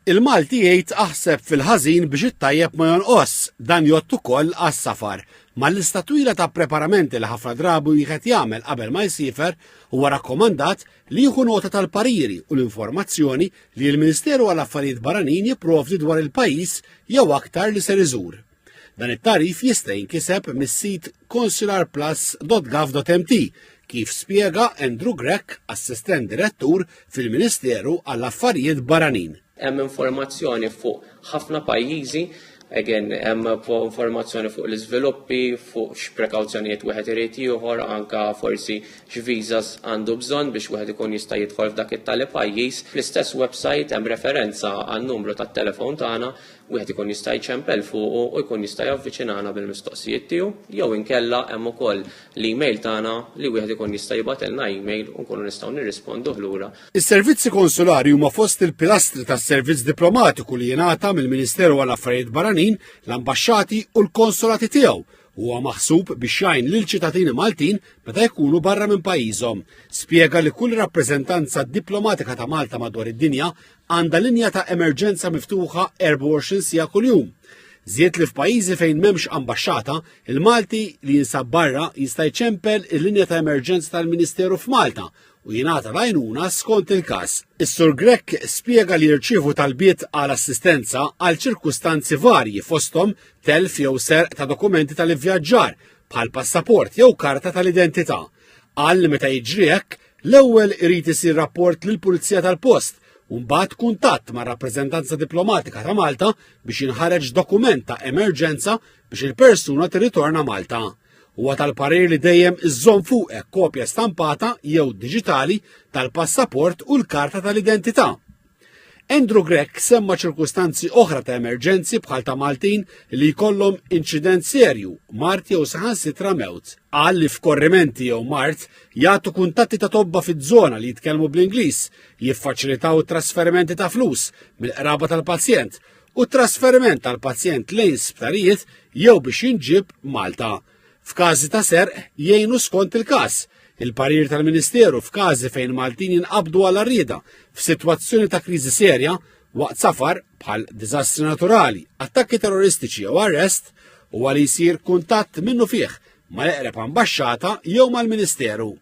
Il-Malti jgħid aħseb fil-ħażin biex it-tajjeb ma jonqos, dan jgħod ukoll għas-safar. Mal-lista twila ta' preparamenti li ħafna drabi wieħed jagħmel qabel ma jsifer huwa rakkomandat li jieħu nota tal-pariri u l-informazzjoni li l-Ministeru għall-Affarijiet Barranin jipprovdi dwar il-pajjiż jew aktar li ser iżur. Dan it-tarif jista' jinkiseb mis-sit consularplus.gov.mt kif spjega Andrew Grech, assistent direttur fil-Ministeru għall-Affarijiet Barranin. Hemm informazzjoni fuq ħafna pajjiżi, hemm informazzjoni fuq l-iżviluppi, fuq x'prekawzjonijiet wieħed irid ieħor, anke forsi x'viżas għandu bżonn biex wieħed ikun jista' jidħol f'dak it-tali pajjiż. Fl-istess website hemm referenza għan-numru tat-telefon tagħna, wieħed ikun jista' jċempel fuq u jkun jista' javviċinana bil-mistoqsijiet tiegħu, jew inkella hemm ukoll l-email tagħna li wieħed ikun jista' jibgħatilna email u nkunu nistgħu nirrispondu lura. Is-servizzi konsulari huma fost il-pilastri tas-servizz diplomatiku li jingħata mill-Ministeru għall-Affarijiet Barranin, l-ambaxxati u l-konsolati tiegħu. Huwa maħsub biex jgħin lil ċittadini Maltin meta jkunu barra minn pajjiżhom. Spjega li kull rappreżentanza diplomatika ta' Malta madwar id-dinja għandha linja ta' emerġenza miftuħa 24 siegħa kuljum. Żied li f'pajjiżi fejn m'hemmx ambaxxata, il-Malti li jinsab barra jista' jċempel il-linja ta' emerġenza tal-Ministeru f'Malta u jingħata l-għajnuna skont il-każ. Is-Sur Grech spjega li jirċievu talbiet għal assistenza għal ċirkustanzi varji fosthom telf jew serq ta' dokumenti tal-ivvjaġġar bħal passaport jew karta tal-identità. Qal li meta jiġri hekk, l-ewwel irid isir rapport lill-Pulizija tal-Post u mbagħad kuntatt mar-rappreżentanza diplomatika ta' Malta biex jinħareġ dokument ta' emerġenza biex il-persuna tirritorna Malta. Huwa tal-parir li dejjem iżżomm fuqek kopja stampata jew diġitali tal-passaport u l-karta tal-identità. Andrew Grech semma ċirkustanzi oħra ta' emerġenzi bħal ta' Maltin li jkollhom inċident serju, mart jew saħansitra mewt. Qal li f'korrimenti jew mart jagħtu kuntatti ta' tobba fiż-żona li jitkellmu bl-Ingliż, jiffaċilitaw it-trasferimenti ta' flus mill-qraba tal-pazjent u t-trasferiment tal-pazjent lejn sptarijiet jew biex jinġib Malta. F'każi ta' serq jgħinu skont il-każ. Il-parir tal-Ministeru f'każi fejn Maltin jinqabdu għal rieda f'sitwazzjoni ta' kriżi serja waqt safar bħal diżastri naturali, attakki terroristiċi jew arrest huwa li jsir kuntatt minnu fih mal-eqreb ambaxxata jew mal-Ministeru.